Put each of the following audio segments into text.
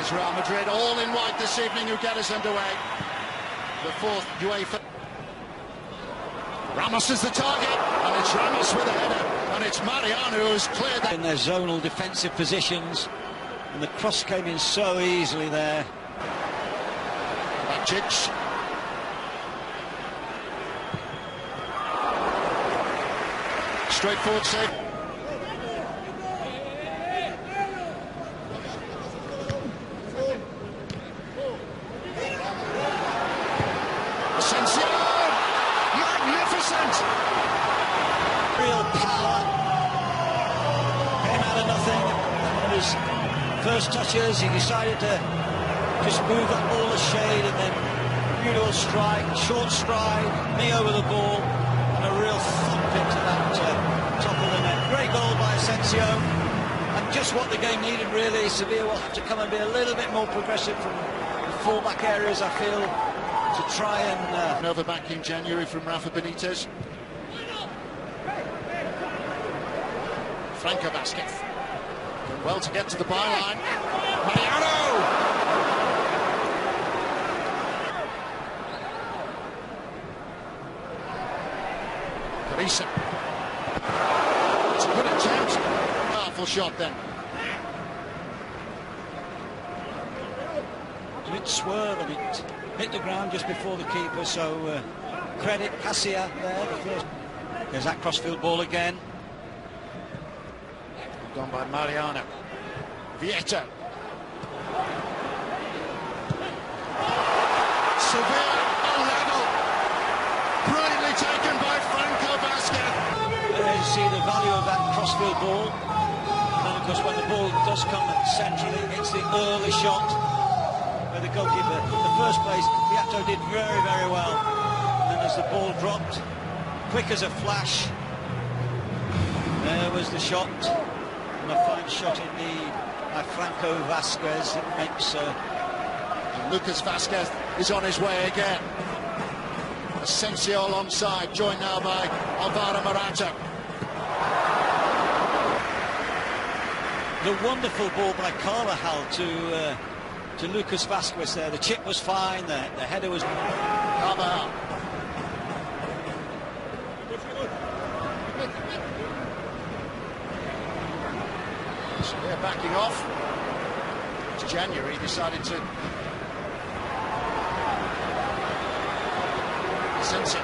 It's Real Madrid, all in white this evening, who get us underway. The fourth UEFA. Ramos is the target, and it's Ramos with a header, and it's Mariano who's cleared that. In their zonal defensive positions, and the cross came in so easily there. Madryt. Straightforward save. Magnificent! Real power. Came out of nothing. On his first touches, he decided to just move that ball a shade, and then beautiful strike, short stride, knee over the ball, and a real thump into that top of the net. Great goal by Asensio, and just what the game needed really. Sevilla will have to come and be a little bit more progressive from the full-back areas, I feel, to try and... Over back in January from Rafa Benitez. Franco Vasquez. Doing well to get to the byline. Mariano! Carissa. It's a good attempt. Powerful shot then. It swerve and it hit the ground just before the keeper, so credit Cassia there. The first. There's that crossfield ball again. Gone by Mariano. Vieto. Sevilla on level. Brilliantly taken by Franco Vasquez. There you see the value of that crossfield ball. And then of course when the ball does come centrally, it's the early shot where the goalkeeper, in the first place, Vieto did very, very well. And as the ball dropped, quick as a flash, there was the shot. And a fine shot indeed by Franco Vasquez. It makes... And Lucas Vasquez is on his way again. Asensio alongside, joined now by Alvaro Morata. The wonderful ball by Carvajal to Lucas Vasquez there. The chip was fine, the header was... Carvajal. So they're backing off. It's January, decided to... Asensio.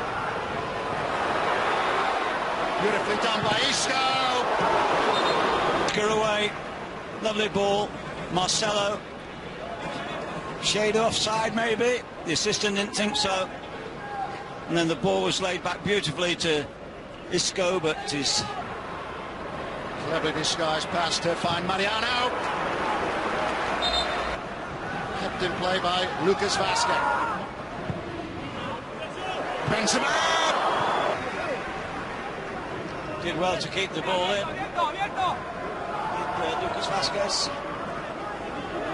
Beautifully done by Isco. Isco away. Lovely ball. Marcelo. Shade offside maybe. The assistant didn't think so. And then the ball was laid back beautifully to Isco, but his... Cleverly disguised pass to find Mariano. Kept in play by Lucas Vasquez. Benzema! Did well to keep the ball in. Lucas Vasquez.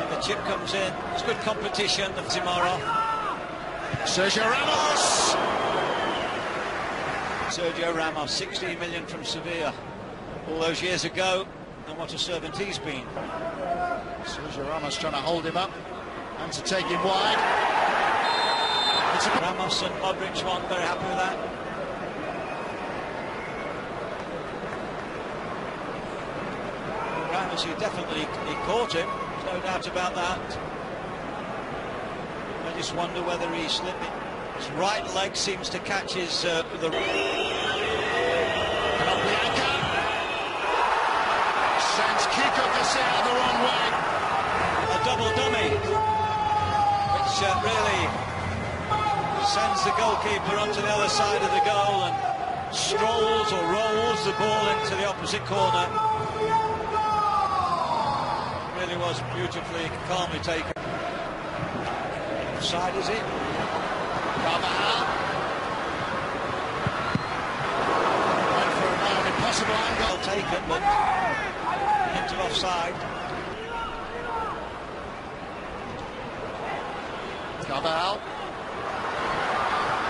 And the chip comes in. It's good competition. The Zimara. Sergio Ramos! Sergio Ramos, 16 million from Sevilla all those years ago, and what a servant he's been. Sergio Ramos trying to hold him up and to take him wide. It's Ramos and Madryt one, very happy with that. Ramos, he definitely caught him, there's no doubt about that. I just wonder whether he slipped it. His right leg seems to catch his... Sends Kiko Casilla the wrong way. A double dummy, which really sends the goalkeeper onto the other side of the goal and strolls or rolls the ball into the opposite corner. Really was beautifully, calmly taken. Offside, is it? Carvajal. Went for an impossible angle. Well taken, but into offside. Carvajal.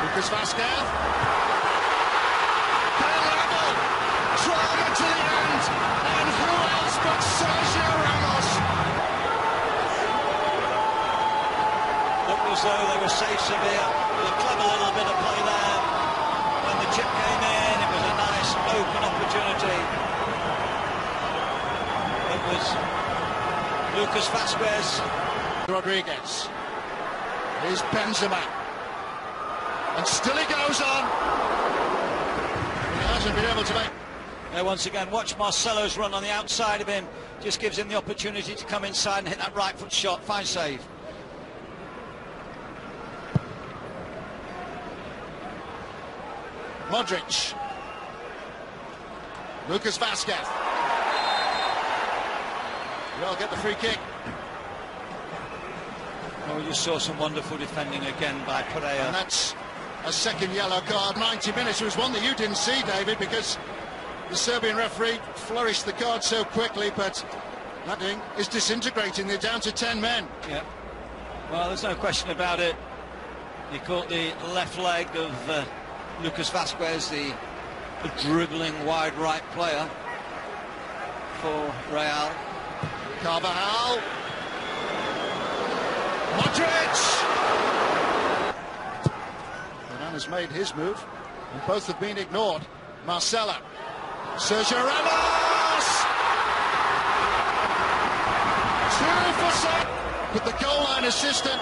Lucas Vasquez. They're level. Drama to the end. And who else but Sergio Ramos? though they were safe, Sevilla. With a clever little bit of play there. When the chip came in, it was a nice open opportunity. It was Lucas Vasquez. Rodriguez. Here's Benzema. And still he goes on. He hasn't been able to make... Once again, watch Marcelo's run on the outside of him. Just gives him the opportunity to come inside and hit that right foot shot. Fine save. Madryt. Lucas Vasquez. They'll get the free kick. Well, we just saw some wonderful defending again by Pereira. And that's a second yellow card. 90 minutes. It was one that you didn't see, David, because the Serbian referee flourished the card so quickly, but that thing is disintegrating. They're down to 10 men. Yeah. Well, there's no question about it. He caught the left leg of Lucas Vasquez, the dribbling wide right player for Real. Carvajal. Madryt! Zidane has made his move, and both have been ignored. Marcelo. Sergio Ramos! 2 for 7. But the goal line assistant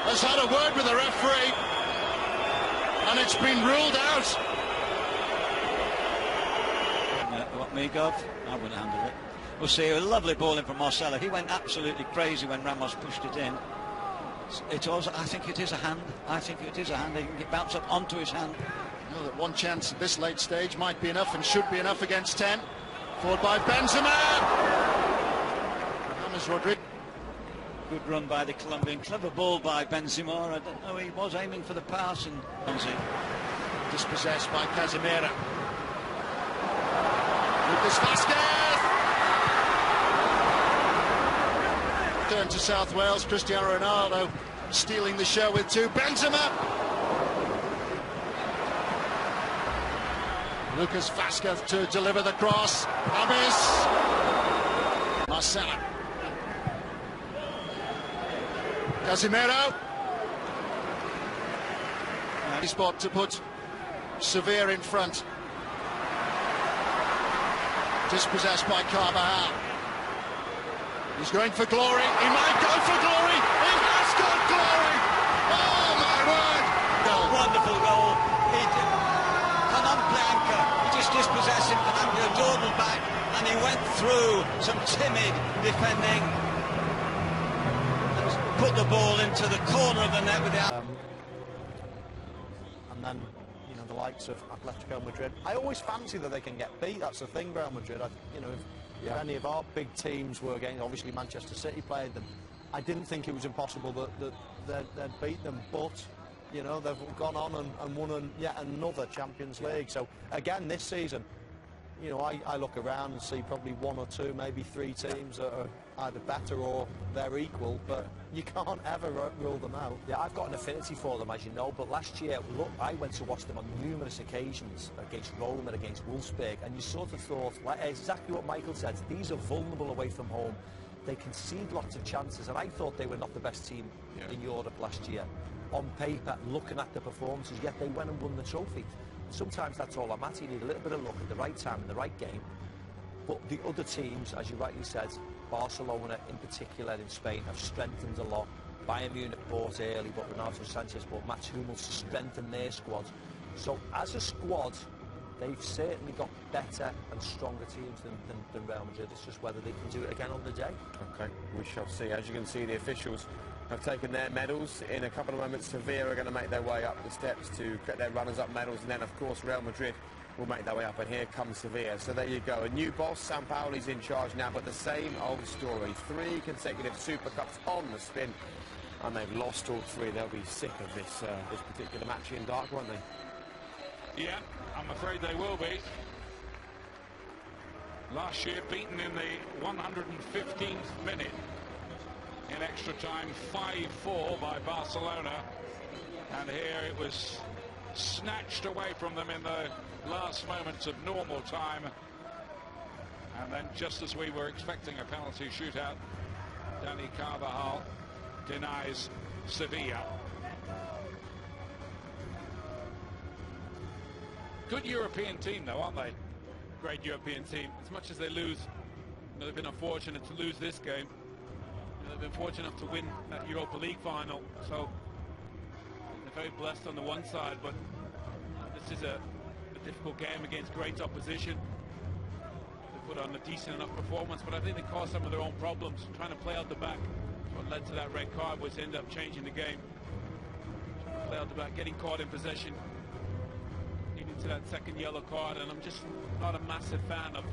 has had a word with the referee, and it's been ruled out. What, me, Gov? I wouldn't handle it. We'll see. A lovely ball in from Marcelo. He went absolutely crazy when Ramos pushed it in. I think it is a hand. I think it is a hand. He can bounce up onto his hand. You know that one chance at this late stage might be enough and should be enough against 10. Forward by Benzema. James Rodriguez. Good run by the Colombian. Clever ball by Benzema. I don't know, he was aiming for the pass and dispossessed by Casemiro. Lucas Vasquez. Turn to South Wales. Cristiano Ronaldo stealing the show with 2. Benzema. Lucas Vasquez to deliver the cross. Amis. Marcelo. Casemiro. Spot to put Sevilla in front. Dispossessed by Carvajal. He's going for glory. He might go for glory. He has got glory. Oh my word! Goal. Wonderful goal. He just dispossessed him. Canampa dawdled back, and he went through some timid defending. Put the ball into the corner of the net with the and then, you know, the likes of Atletico Madrid. I always fancy that they can get beat. That's the thing, Real Madrid. If any of our big teams were getting, obviously Manchester City played them, I didn't think it was impossible that they'd beat them. But you know, they've gone on and won yet another Champions League. So again, this season, you know, I look around and see probably 1 or 2, maybe 3 teams that are either better or they're equal, but you can't ever rule them out. Yeah, I've got an affinity for them, as you know, but last year, look, I went to watch them on numerous occasions against Roma, against Wolfsburg, and you sort of thought, like exactly what Michael said, these are vulnerable away from home. They concede lots of chances, and I thought they were not the best team in Europe last year. On paper, looking at the performances, yet they went and won the trophy. Sometimes that's all that matters. You need a little bit of luck at the right time in the right game. But the other teams, as you rightly said, Barcelona in particular in Spain, have strengthened a lot. Bayern Munich bought early, but Renato Sanchez bought Mats Hummels to strengthen their squad. So as a squad, they've certainly got better and stronger teams than Real Madrid. It's just whether they can do it again on the day. Okay, we shall see. As you can see, the officials have taken their medals. In a couple of moments, Sevilla are going to make their way up the steps to get their runners-up medals, and then, of course, Real Madrid will make their way up, and here comes Sevilla. So there you go. A new boss, Sampaoli's in charge now, but the same old story. 3 consecutive Super Cups on the spin, and they've lost all 3. They'll be sick of this particular match in dark, won't they? Yeah, I'm afraid they will be. Last year, beaten in the 115th minute. In extra time, 5-4 by Barcelona, and here it was snatched away from them in the last moments of normal time, and then just as we were expecting a penalty shootout, Dani Carvajal denies Sevilla. Good European team though, aren't they? Great European team. As much as they lose, they've been unfortunate to lose this game. They've been fortunate enough to win that Europa League final, so they're very blessed on the one side, but this is a difficult game against great opposition. They put on a decent enough performance, but I think they caused some of their own problems, trying to play out the back. What led to that red card, which ended up changing the game. Play out the back, getting caught in possession, leading to that second yellow card, and I'm just not a massive fan of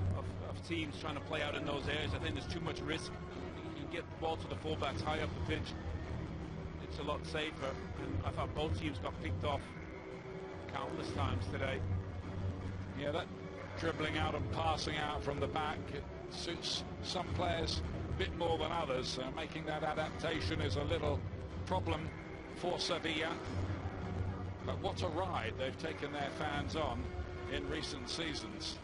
teams trying to play out in those areas. I think there's too much risk. You can get the ball to the fullbacks high up the pitch. It's a lot safer, and I thought both teams got picked off countless times today. Yeah, that dribbling out and passing out from the back, it suits some players a bit more than others. Making that adaptation is a little problem for Sevilla. But what a ride they've taken their fans on in recent seasons.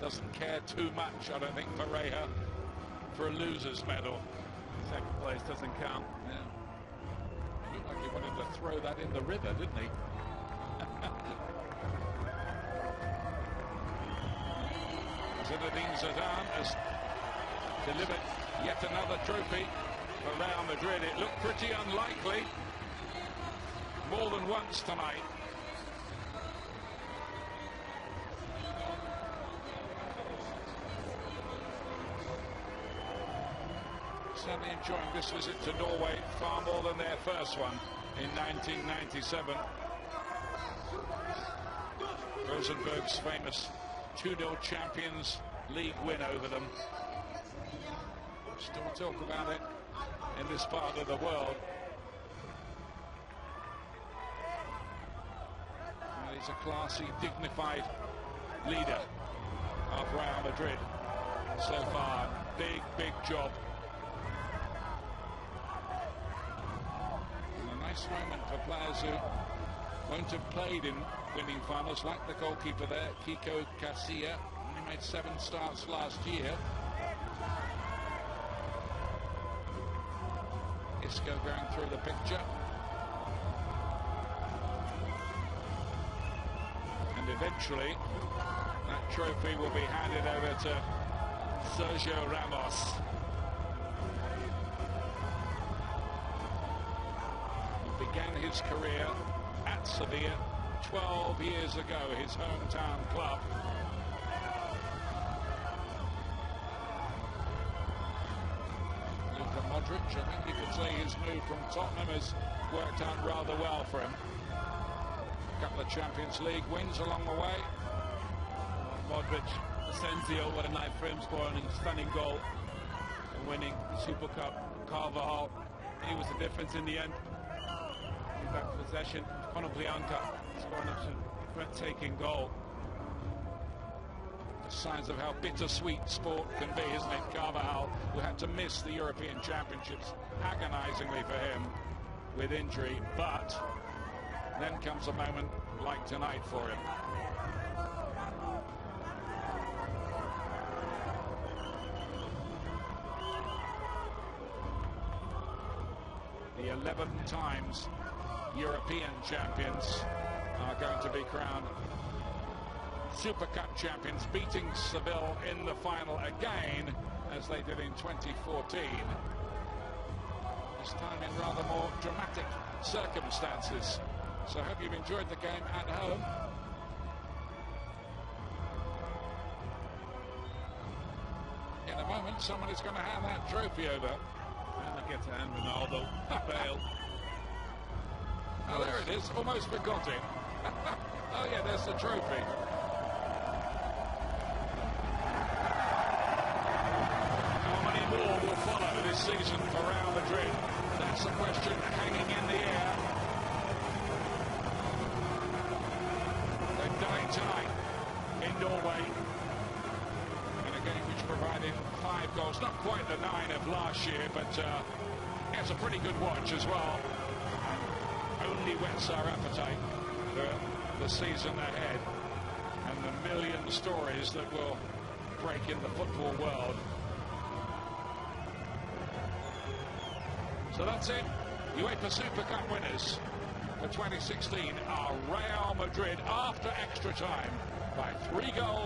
Doesn't care too much, I don't think, Pareja, for a loser's medal. Second place doesn't count. Yeah. He looked like he wanted to throw that in the river, didn't he? Zinedine Zidane has delivered yet another trophy for Real Madrid. It looked pretty unlikely more than once tonight. Certainly enjoying this visit to Norway far more than their first one in 1997. Rosenberg's famous 2-0 Champions League win over them. Still talk about it in this part of the world. Well, he's a classy, dignified leader of Real Madrid so far. Big job. Nice moment for players who won't have played in winning finals, like the goalkeeper there, Kiko Casilla. He made 7 starts last year. Isco going through the picture. And eventually, that trophy will be handed over to Sergio Ramos. Began his career at Sevilla 12 years ago, his hometown club. Luka Madryt, I think you could say his move from Tottenham has worked out rather well for him. A couple of Champions League wins along the way. Madryt, Asensio, what a night for him, scoring a stunning goal and winning the Super Cup. Carvajal, he was the difference in the end. Back possession, Konoplyanka scoring a breathtaking goal. The signs of how bittersweet sport can be, isn't it? Carvajal, who had to miss the European Championships agonizingly for him with injury, but then comes a moment like tonight for him. The 11 times European champions are going to be crowned Super Cup champions, beating Sevilla in the final again, as they did in 2014. This time in rather more dramatic circumstances. So I hope you've enjoyed the game at home. In a moment, someone is going to hand that trophy over. And I get to hand Ronaldo. Bale. Oh, there it is. Almost forgot it. Oh, yeah, there's the trophy. How many more will follow this season for Real Madrid? That's the question hanging in the air. They've done it tonight in Norway. In a game which provided 5 goals. Not quite the 9 of last year, but it's a pretty good watch as well. Only whets our appetite for the season ahead and the million stories that will break in the football world So that's it. UEFA Super Cup winners for 2016 are Real Madrid after extra time by 3 goals.